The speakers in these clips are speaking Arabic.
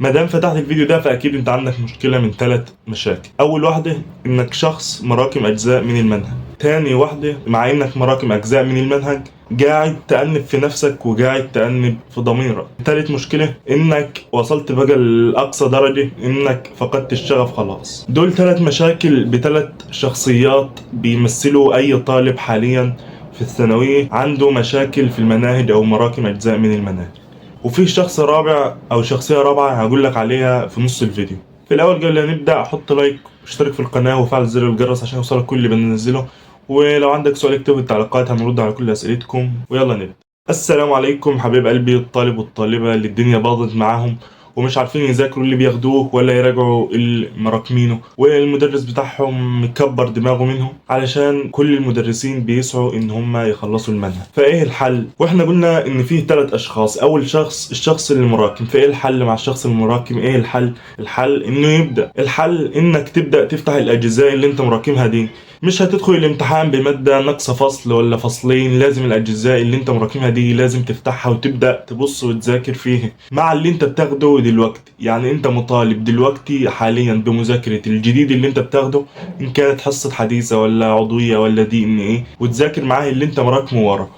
مادام فتحت الفيديو ده فاكيد انت عندك مشكله من 3 مشاكل. اول واحده انك شخص مراكم اجزاء من المنهج. تاني واحده مع انك مراكم اجزاء من المنهج قاعد تأنب في نفسك وقاعد تأنب في ضميرك. تالت مشكله انك وصلت بقى لاقصى درجه انك فقدت الشغف خلاص. دول 3 مشاكل ب3 شخصيات بيمثلوا اي طالب حاليا في الثانويه عنده مشاكل في المناهج او مراكم اجزاء من المناهج. وفي شخص رابع او شخصية رابعة هقول لك عليها في نص الفيديو. في الاول قبل لا نبدأ حط لايك واشترك في القناة وفعل زر الجرس عشان يوصلك كل اللي بننزله، ولو عندك سؤال اكتبه في التعليقات هنرد على كل اسئلتكم. ويلا نبدأ. السلام عليكم حبيب قلبي الطالب والطالبة اللي الدنيا باظت معاهم ومش عارفين يذاكروا اللي بياخدوه ولا يراجعوا اللي مراكمينه، والمدرس بتاعهم مكبر دماغه منهم علشان كل المدرسين بيسعوا ان هم يخلصوا المنهج. فايه الحل؟ واحنا قلنا ان فيه 3 اشخاص. اول شخص الشخص اللي مراكم. فايه الحل مع الشخص المراكم؟ ايه الحل؟ الحل انه يبدأ. الحل انك تبدأ تفتح الاجزاء اللي انت مراكمها دي. مش هتدخل الامتحان بمادة ناقصة فصل ولا فصلين، لازم الأجزاء اللي انت مراكمها دي لازم تفتحها وتبدأ تبص وتذاكر فيها مع اللي انت بتاخده دلوقتي. يعني انت مطالب دلوقتي حاليا بمذاكرة الجديد اللي انت بتاخده، ان كانت حصة حديثة ولا عضوية ولا DNA، وتذاكر معاه اللي انت مراكمه ورا.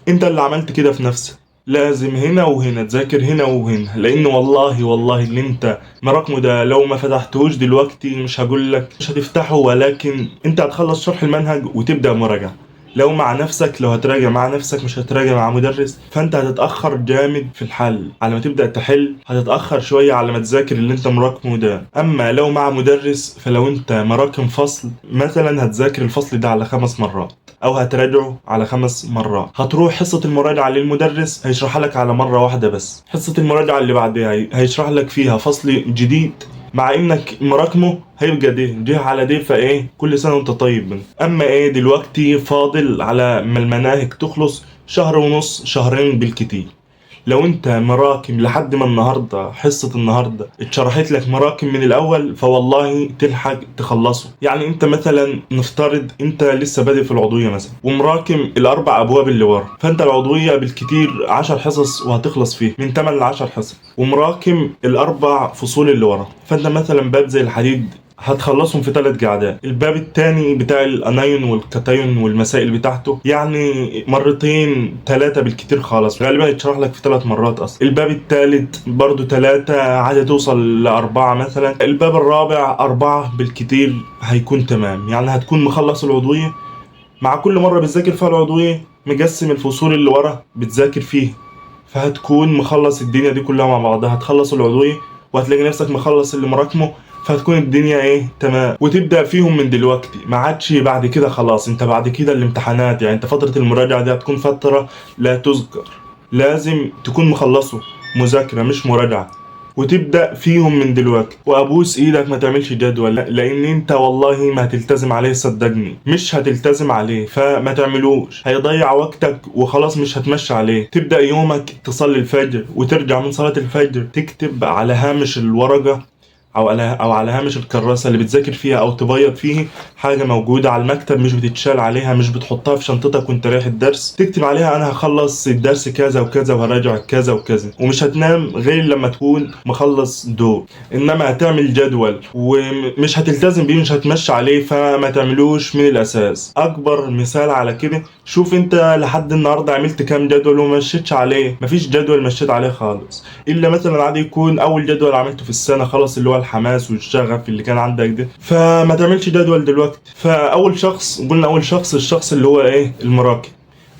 انت اللي عملت كده في نفسك. لازم هنا وهنا تذاكر هنا وهنا، لان والله اللي انت مراكمه ده لو ما فتحتهوش دلوقتي مش هقول لك مش هتفتحه، ولكن انت هتخلص شرح المنهج وتبدأ مراجعة. لو مع نفسك، لو هتراجع مع نفسك مش هتراجع مع مدرس، فانت هتتأخر جامد في الحل. على ما تبدأ تحل هتتأخر شوية على ما تذاكر اللي انت مراكمه ده. اما لو مع مدرس، فلو انت مراكم فصل مثلا هتذاكر الفصل ده على 5 مرات او هتراجعه على 5 مرات. هتروح حصة المراجعة للمدرس هيشرح لك على مرة واحدة بس. حصة المراجعة اللي بعدها هيشرح لك فيها فصل جديد، مع انك مراكمه هيبقى ده جه على ده. فايه كل سنة وانت طيب. اما ايه دلوقتي فاضل على ما المناهج تخلص شهر ونص، شهرين بالكتير. لو انت مراكم لحد ما النهارده حصة النهارده اتشرحت لك مراكم من الاول، فوالله تلحق تخلصه. يعني انت مثلا نفترض انت لسه بادئ في العضوية مثلا ومراكم ال4 ابواب اللي ورا، فانت العضوية بالكتير 10 حصص وهتخلص فيه من 8 ل 10 حصص، ومراكم ال4 فصول اللي ورا، فانت مثلا باب زي الحديد هتخلصهم في 3 قعدات. الباب التاني بتاع الانايون والكاتايون والمسائل بتاعته يعني مرتين 3 بالكتير خالص، غالبا يتشرح لك في 3 مرات اصلا. الباب التالت برضو 3 عادي توصل ل4 مثلا. الباب الرابع 4 بالكتير هيكون تمام. يعني هتكون مخلص العضوية مع كل مرة بتذاكر فيها العضوية مقسم الفصول اللي ورا بتذاكر فيه، فهتكون مخلص الدنيا دي كلها مع بعضها. هتخلص العضوية وهتلاقي نفسك مخلص اللي مراكمه، فهتكون الدنيا ايه تمام. وتبدأ فيهم من دلوقتي، ما عادش بعد كده خلاص. انت بعد كده الامتحانات، يعني انت فترة المراجعة دي هتكون فترة لا تذكر. لازم تكون مخلصه مذاكرة مش مراجعة، وتبدأ فيهم من دلوقتي. وابوس ايدك ما تعملش جدول، لان انت والله ما هتلتزم عليه، صدقني مش هتلتزم عليه، فما تعملوش. هيضيع وقتك وخلاص مش هتمشي عليه. تبدأ يومك تصلي الفجر وترجع من صلاة الفجر تكتب على هامش الورقة او على هامش الكراسه اللي بتذاكر فيها او تبيض فيه حاجه موجوده على المكتب، مش بتتشال عليها، مش بتحطها في شنطتك وانت رايح الدرس. تكتب عليها انا هخلص الدرس كذا وكذا وهراجع كذا وكذا، ومش هتنام غير لما تكون مخلص دول. انما هتعمل جدول ومش هتلتزم بيه، مش هتمشي عليه، فما تعملوش من الاساس. اكبر مثال على كده، شوف انت لحد النهارده عملت كام جدول وما مشيتش عليه. مفيش جدول مشيت عليه خالص، الا مثلا عادي يكون اول جدول عملته في السنه خلاص، اللي هو الحماس والشغف اللي كان عندك ده، فما تعملش جدول دلوقتي. فاول شخص قلنا، اول شخص الشخص اللي هو ايه المراكم.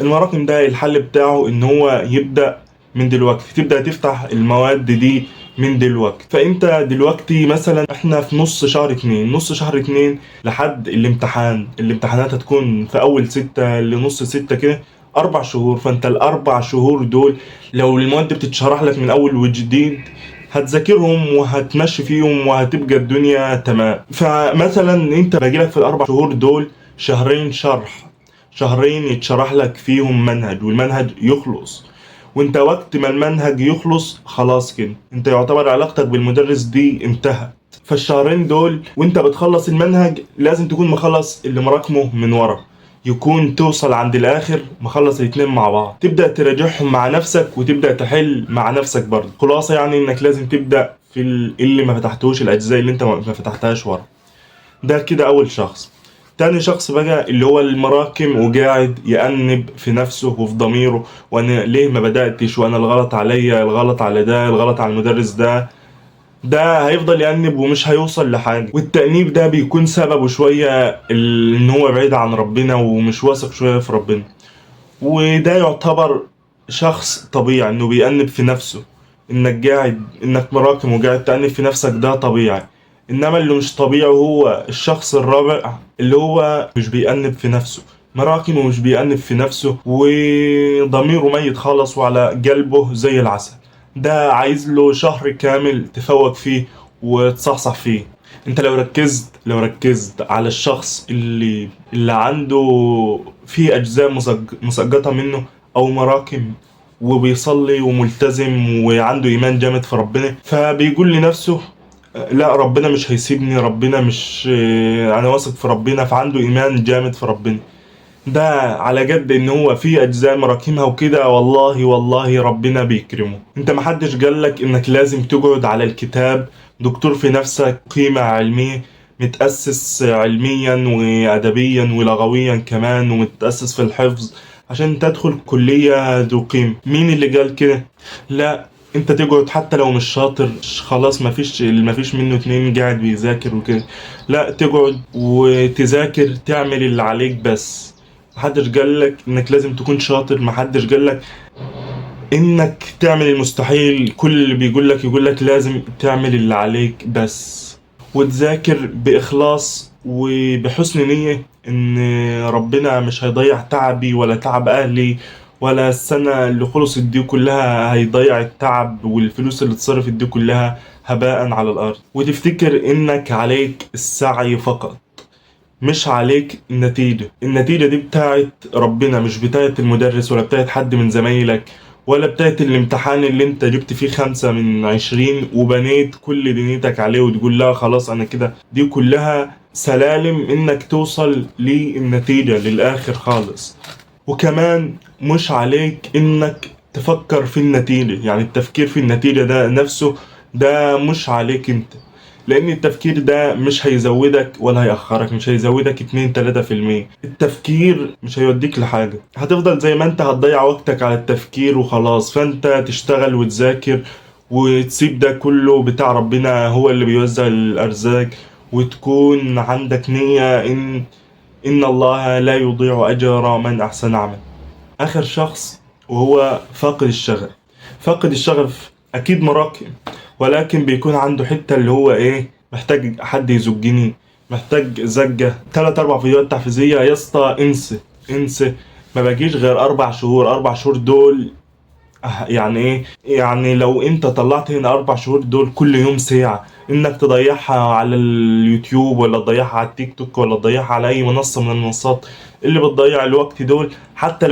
المراكم ده الحل بتاعه ان هو يبدأ من دلوقتي. تبدأ تفتح المواد دي من دلوقتي. فانت دلوقتي مثلا احنا في نص شهر 2، نص شهر 2 لحد الامتحانات هتكون في اول 6 لنص 6 كده، 4 شهور. فانت ال4 شهور دول لو المواد بتتشرح لك من اول وجديد هتذاكرهم وهتمشي فيهم وهتبقى الدنيا تمام. فمثلا انت باجيلك في ال4 شهور دول شهرين شرح، شهرين يتشرح لك فيهم منهج والمنهج يخلص. وانت وقت ما المنهج يخلص خلاص كده انت يعتبر علاقتك بالمدرس دي انتهت. فالشهرين دول وانت بتخلص المنهج لازم تكون مخلص اللي مراكمه من ورا. يكون توصل عند الاخر مخلص الاتنين مع بعض، تبدأ تراجعهم مع نفسك وتبدأ تحل مع نفسك برضه. خلاصة يعني انك لازم تبدأ في اللي ما فتحتوش، الاجزاء اللي انت ما فتحتهاش ورا. ده كده اول شخص. تاني شخص بقى اللي هو المراكم وقاعد يأنب في نفسه وفي ضميره، وانا ليه ما بدأتش، وانا الغلط عليا، الغلط على ده، الغلط على المدرس ده هيفضل يأنب ومش هيوصل لحاجة. والتأنيب ده بيكون سببه شوية ان هو بعيد عن ربنا ومش واثق شوية في ربنا. وده يعتبر شخص طبيعي انه بيأنب في نفسه. انك مراكم وقاعد تأنب في نفسك ده طبيعي. انما اللي مش طبيعي هو الشخص الرابع اللي هو مش بيأنب في نفسه، مراكم ومش بيأنب في نفسه وضميره ميت خالص وعلى قلبه زي العسل. ده عايز له شهر كامل تفوق فيه وتصحصح فيه. انت لو ركزت على الشخص اللي عنده في اجزاء مسقطه منه او مراكم، وبيصلي وملتزم وعنده ايمان جامد في ربنا، فبيقول لنفسه لا ربنا مش هيسيبني، ربنا مش انا واثق في ربنا، فعنده ايمان جامد في ربنا. ده على قد ان هو في اجزاء مراكمها وكده، والله والله ربنا بيكرمه. انت محدش قالك انك لازم تقعد على الكتاب دكتور في نفسك، قيمة علمية، متأسس علميا وأدبيا ولغويا كمان، ومتأسس في الحفظ عشان تدخل كلية ذو قيمة. مين اللي قال كده؟ لا، انت تقعد حتى لو مش شاطر، خلاص مفيش منه اتنين قاعد بيذاكر وكده، لا تقعد وتذاكر، تعمل اللي عليك بس. محدش قالك انك لازم تكون شاطر، محدش قالك انك تعمل المستحيل. كل اللي يقولك لازم تعمل اللي عليك بس، وتذاكر بإخلاص وبحسن نية ان ربنا مش هيضيع تعبي ولا تعب اهلي، ولا السنة اللي خلصت دي كلها هيضيع التعب والفلوس اللي اتصرفت دي كلها هباء على الارض. وتفتكر انك عليك السعي فقط، مش عليك النتيجة دي بتاعت ربنا، مش بتاعت المدرس ولا بتاعت حد من زمايلك ولا بتاعت الامتحان اللي انت جبت فيه 5 من 20 وبنيت كل دنيتك عليه وتقول لا خلاص انا كده. دي كلها سلالم انك توصل للنتيجة للآخر خالص. وكمان مش عليك انك تفكر في النتيجة، يعني التفكير في النتيجة ده نفسه ده مش عليك انت، لان التفكير ده مش هيزودك ولا هيأخرك، مش هيزودك 2-3%. التفكير مش هيوديك لحاجة، هتفضل زي ما انت، هتضيع وقتك على التفكير وخلاص. فانت تشتغل وتذاكر وتسيب ده كله بتاع ربنا، هو اللي بيوزع الارزاق، وتكون عندك نية ان الله لا يضيع اجر من احسن عمل. اخر شخص وهو فاقد الشغف اكيد مراكم، ولكن بيكون عنده حتة اللي هو ايه، محتاج حد يزجني، محتاج زجة. 3-4 فيديوهات تحفيزية يا اسطى، انسى. ما باجيش غير 4 شهور دول. يعني ايه؟ يعني لو انت طلعت هنا 4 شهور دول كل يوم ساعة، انك تضيعها على اليوتيوب ولا تضيعها على التيك توك ولا تضيعها على اي منصة من المنصات اللي بتضيع الوقت دول، حتى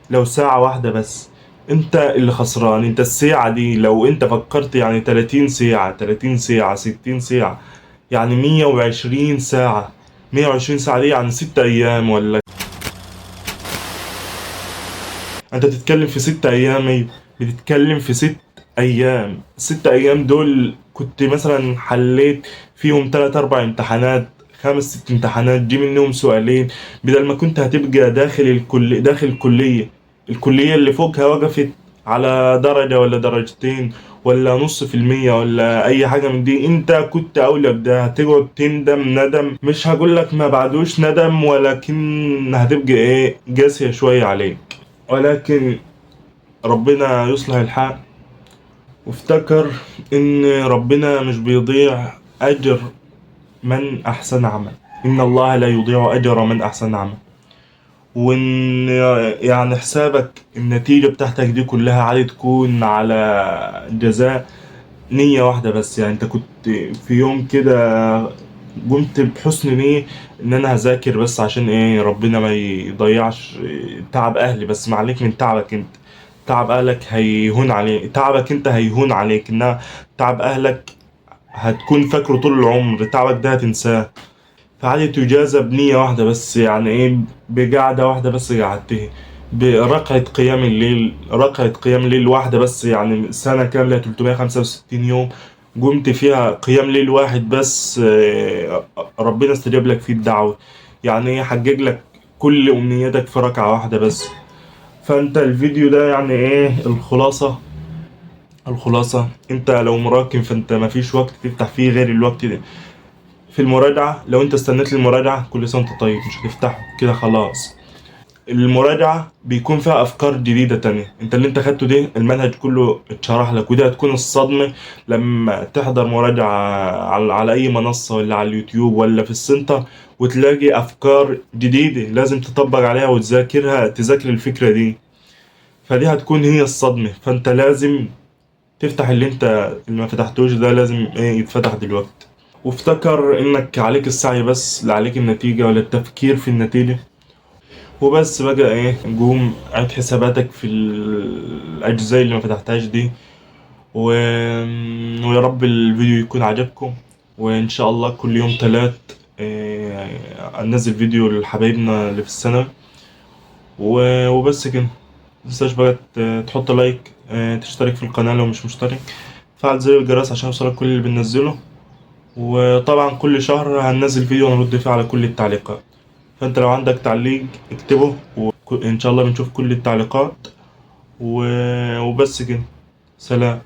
لو ساعة واحدة بس، انت اللي خسران. انت الساعة دي لو انت فكرت يعني 30 ساعة 60 ساعة، يعني 120 ساعة. 120 ساعة دي يعني 6 أيام ولا. انت بتتكلم في 6 أيام، ايوه بتتكلم في 6 أيام. 6 أيام دول كنت مثلا حليت فيهم 3-4 امتحانات، 5-6 امتحانات، دي منهم سؤالين، بدل ما كنت هتبقى داخل الكلية اللي فوقها وقفت على درجة ولا درجتين ولا نص% ولا أي حاجة من دي. أنت كنت أولى بده، هتقعد تندم ندم، مش هقولك ما بعدوش ندم، ولكن هتبقى إيه، قاسية شوية عليك. ولكن ربنا يصلح الحال، وافتكر إن ربنا مش بيضيع أجر من أحسن عمل. إن الله لا يضيع أجر من أحسن عمل. وإن يعني حسابك النتيجة بتاعتك دي كلها عادي تكون على جزاء نية واحدة بس. يعني أنت كنت في يوم كده قمت بحسن نية إن أنا هذاكر بس عشان إيه، ربنا ما يضيعش تعب أهلي، بس ما عليك من تعبك أنت. تعب أهلك هيهون عليك، تعبك أنت هيهون عليك، إنما تعب أهلك هتكون فاكره طول العمر، تعبك ده هتنساه. فعادي تجازى بنية واحدة بس، يعني ايه، بقعدة واحدة بس قعدتها، بركعة قيام الليل، ركعة قيام الليل واحدة بس، يعني سنة كاملة 365 يوم قمت فيها قيام ليل واحد بس، ربنا استجاب لك فيه الدعوة، يعني ايه، حقق لك كل أمنياتك في ركعة واحدة بس. فانت الفيديو ده يعني ايه الخلاصة انت لو مراكم فانت مفيش وقت تفتح فيه غير الوقت ده. في المراجعة لو انت استنيت المراجعة كل سنة وانت طيب مش هتفتحه كده خلاص. المراجعة بيكون فيها أفكار جديدة تانية، انت اللي انت خدته ده المنهج كله اتشرح لك، وده هتكون الصدمة لما تحضر مراجعة على أي منصة ولا على اليوتيوب ولا في السنتر، وتلاقي أفكار جديدة لازم تطبق عليها وتذاكرها، تذاكر الفكرة دي. فدي هتكون هي الصدمة، فانت لازم تفتح اللي ما فتحتوش ده، لازم ايه يتفتح دلوقتي. وافتكر انك عليك السعي بس، لا عليك النتيجة ولا التفكير في النتيجة. وبس بقى ايه، قوم عيد حساباتك في الاجزاء اللي ما فتحتهاش دي و... ويا رب الفيديو يكون عجبكم. وان شاء الله كل يوم تلات انزل فيديو لحبايبنا اللي في السنة. وبس كده، متنساش بقى تحط لايك، تشترك في القناة لو مش مشترك، فعل زر الجرس عشان يوصلك كل اللي بننزله. وطبعا كل شهر هننزل فيديو نرد فيه على كل التعليقات، فانت لو عندك تعليق اكتبه وان شاء الله بنشوف كل التعليقات. وبس كده، سلام.